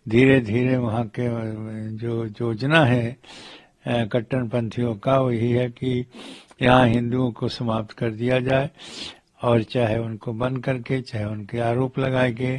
धीरे धीरे वहाँ के जो योजना है कट्टरपंथियों का, वही है कि यहाँ हिंदुओं को समाप्त कर दिया जाए, और चाहे उनको बंद करके, चाहे उनके आरोप लगाए के,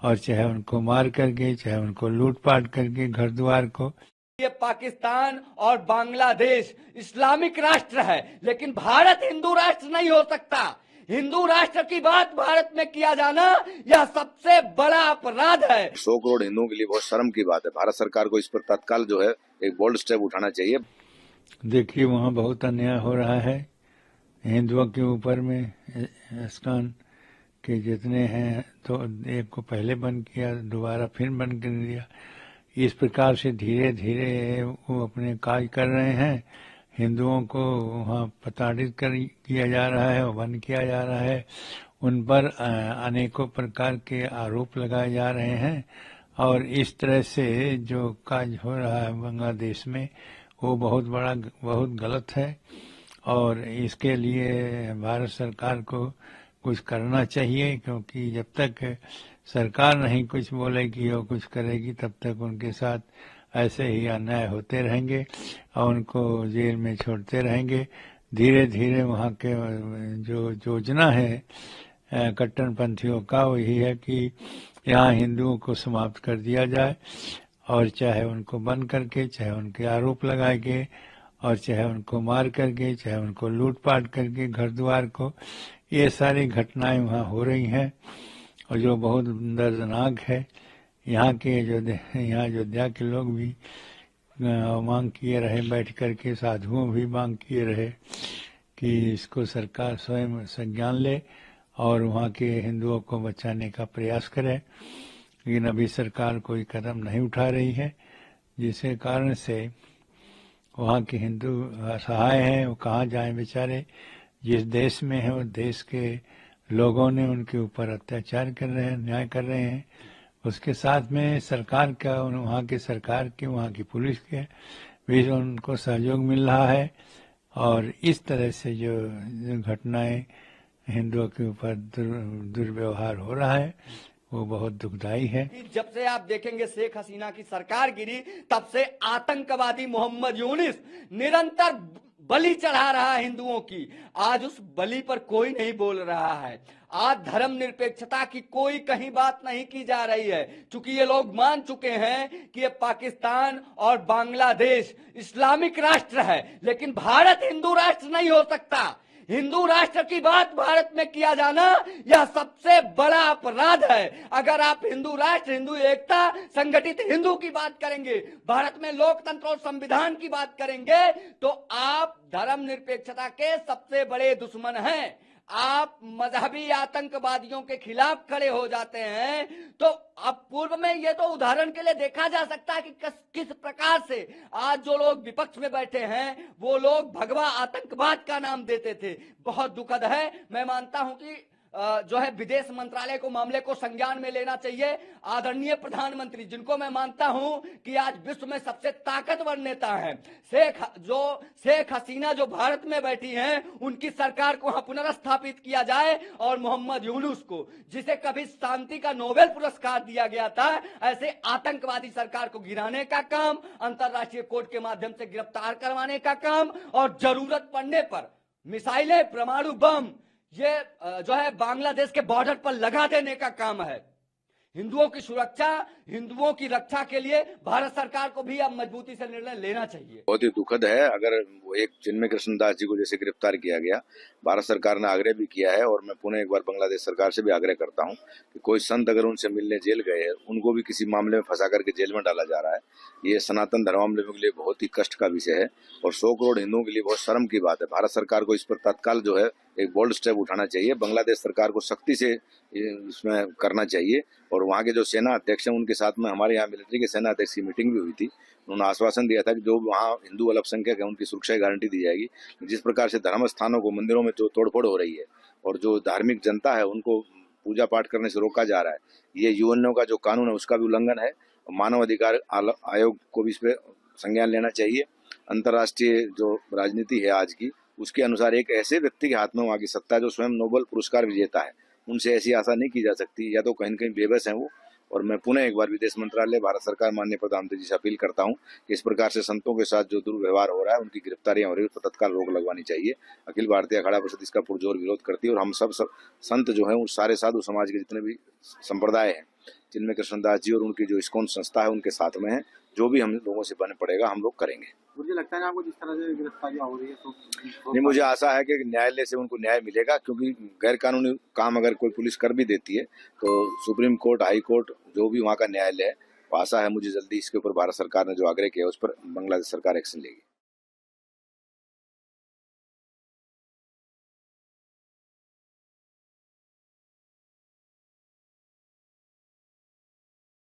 और चाहे उनको मार करके, चाहे उनको लूटपाट करके घर द्वार को। ये पाकिस्तान और बांग्लादेश इस्लामिक राष्ट्र है, लेकिन भारत हिंदू राष्ट्र नहीं हो सकता। हिंदू राष्ट्र की बात भारत में किया जाना यह सबसे बड़ा अपराध है। 100 करोड़ हिंदुओं के लिए बहुत शर्म की बात है। भारत सरकार को इस पर तत्काल जो है एक बोल्ड स्टेप उठाना चाहिए। देखिए वहाँ बहुत अन्याय हो रहा है हिंदुओं के ऊपर में। इस्कॉन के जितने हैं तो एक को पहले बंद किया, दोबारा फिर बंद कर दिया। इस प्रकार से धीरे धीरे वो अपने कार्य कर रहे हैं। हिंदुओं को वहाँ प्रताड़ित किया जा रहा है और बंद किया जा रहा है। उन पर अनेकों प्रकार के आरोप लगाए जा रहे हैं, और इस तरह से जो कार्य हो रहा है बांग्लादेश में वो बहुत गलत है। और इसके लिए भारत सरकार को कुछ करना चाहिए, क्योंकि जब तक सरकार नहीं कुछ बोलेगी और कुछ करेगी तब तक उनके साथ ऐसे ही अन्याय होते रहेंगे और उनको जेल में छोड़ते रहेंगे। धीरे धीरे वहाँ के जो योजना है कट्टरपंथियों का, वही है कि यहाँ हिंदुओं को समाप्त कर दिया जाए, और चाहे उनको बंद करके, चाहे उनके आरोप लगाए के, और चाहे उनको मार करके, चाहे उनको लूटपाट करके घर द्वार को। ये सारी घटनाएं वहाँ हो रही हैं और जो बहुत दर्दनाक है। यहाँ के यहाँ अयोध्या के लोग भी मांग किए रहे, बैठ करके साधुओं भी मांग किए रहे कि इसको सरकार स्वयं संज्ञान ले और वहाँ के हिंदुओं को बचाने का प्रयास करे, लेकिन अभी सरकार कोई कदम नहीं उठा रही है, जिसके कारण से वहाँ के हिंदू असहाय हैं। वो कहाँ जाएं बेचारे। जिस देश में है, वो देश के लोगों ने उनके ऊपर अत्याचार कर रहे हैं, अन्याय कर रहे हैं। उसके साथ में सरकार का, वहाँ की सरकार के, वहाँ की पुलिस के भी उनको सहयोग मिल रहा है। और इस तरह से जो घटनाएं हिंदुओं के ऊपर दुर्व्यवहार हो रहा है वो बहुत दुखदाई है। जब से आप देखेंगे शेख हसीना की सरकार गिरी, तब से आतंकवादी मोहम्मद यूनिस निरंतर बलि चढ़ा रहा है हिंदुओं की। आज उस बलि पर कोई नहीं बोल रहा है। आज धर्म निरपेक्षता की कोई कहीं बात नहीं की जा रही है, क्योंकि ये लोग मान चुके हैं कि ये पाकिस्तान और बांग्लादेश इस्लामिक राष्ट्र है, लेकिन भारत हिंदू राष्ट्र नहीं हो सकता। हिंदू राष्ट्र की बात भारत में किया जाना यह सबसे बड़ा अपराध है। अगर आप हिंदू राष्ट्र, हिंदू एकता, संगठित हिंदू की बात करेंगे, भारत में लोकतंत्र और संविधान की बात करेंगे, तो आप धर्म निरपेक्षता के सबसे बड़े दुश्मन हैं। आप मजहबी आतंकवादियों के खिलाफ खड़े हो जाते हैं। तो अब पूर्व में ये तो उदाहरण के लिए देखा जा सकता है कि किस प्रकार से आज जो लोग विपक्ष में बैठे हैं वो लोग भगवा आतंकवाद का नाम देते थे। बहुत दुखद है। मैं मानता हूं कि जो है विदेश मंत्रालय को मामले को संज्ञान में लेना चाहिए। आदरणीय प्रधानमंत्री, जिनको मैं मानता हूं कि आज विश्व में सबसे ताकतवर नेता हैं, शेख हसीना जो भारत में बैठी हैं, उनकी सरकार को वहां पुनर्स्थापित किया जाए, और मोहम्मद यूनुस को, जिसे कभी शांति का नोबेल पुरस्कार दिया गया था, ऐसे आतंकवादी सरकार को गिराने का काम, अंतर्राष्ट्रीय कोर्ट के माध्यम से गिरफ्तार करवाने का काम, और जरूरत पड़ने पर मिसाइलें, परमाणु बम ये जो है बांग्लादेश के बॉर्डर पर लगा देने का काम है। हिंदुओं की सुरक्षा, हिंदुओं की रक्षा के लिए भारत सरकार को भी अब मजबूती से निर्णय लेना चाहिए। बहुत ही दुखद है। अगर वो एक चिन्मय कृष्णदास जी को जैसे गिरफ्तार किया गया, भारत सरकार ने आग्रह भी किया है, और मैं पुनः एक बार बांग्लादेश सरकार से भी आग्रह करता हूं कि कोई संत अगर उनसे मिलने जेल गए हैं, उनको भी किसी मामले में फंसा करके जेल में डाला जा रहा है। ये सनातन धर्मावलंबियों के लिए बहुत ही कष्ट का विषय है और 100 करोड़ हिंदुओं के लिए बहुत शर्म की बात है। भारत सरकार को इस पर तत्काल जो है एक बोल्ड स्टेप उठाना चाहिए। बांग्लादेश सरकार को सख्ती से इसमें करना चाहिए। और वहाँ के जो सेना अध्यक्ष हैं, उनके साथ में हमारे यहाँ मिलिट्री के सेना अध्यक्ष की मीटिंग भी हुई थी। उन्होंने आश्वासन दिया था कि जो वहाँ हिंदू अल्पसंख्यक है उनकी सुरक्षा की गारंटी दी जाएगी। जिस प्रकार से धर्म स्थानों को, मंदिरों में जो तोड़फोड़ हो रही है और जो धार्मिक जनता है उनको पूजा पाठ करने से रोका जा रहा है, ये यूएनओ का जो कानून है उसका भी उल्लंघन है। मानव अधिकार आयोग को भी इस पर संज्ञान लेना चाहिए। अंतर्राष्ट्रीय जो राजनीति है आज की, उसके अनुसार एक ऐसे व्यक्ति के हाथ में वहाँ की सत्ता है जो स्वयं नोबेल पुरस्कार विजेता है, उनसे ऐसी आशा नहीं की जा सकती। या तो कहीं न कहीं बेबस हैं वो, और मैं पुनः एक बार विदेश मंत्रालय, भारत सरकार, माननीय प्रधानमंत्री जी से अपील करता हूं कि इस प्रकार से संतों के साथ जो दुर्व्यवहार हो रहा है, उनकी गिरफ्तारियां हो रही है, उस पर तत्काल रोक लगवानी चाहिए। अखिल भारतीय अखाड़ा परिषद इसका पुरजोर विरोध करती है और हम सब संत जो है, उन सारे साधु समाज के जितने भी संप्रदाय हैं, जिनमें कृष्णदास जी और उनकी जो इस्कॉन संस्था है, उनके साथ में है। जो भी हम लोगों से बन पड़ेगा हम लोग करेंगे। मुझे लगता है आपको जिस तरह से गिरफ्तारियां हो रही है तो नहीं, मुझे आशा है कि न्यायालय से उनको न्याय मिलेगा, क्योंकि गैर कानूनी काम अगर कोई पुलिस कर भी देती है तो सुप्रीम कोर्ट, हाई कोर्ट, जो भी वहाँ का न्यायालय है, आशा है मुझे जल्दी इसके ऊपर भारत सरकार ने जो आग्रह किया उस पर बांग्लादेश सरकार एक्शन लेगी।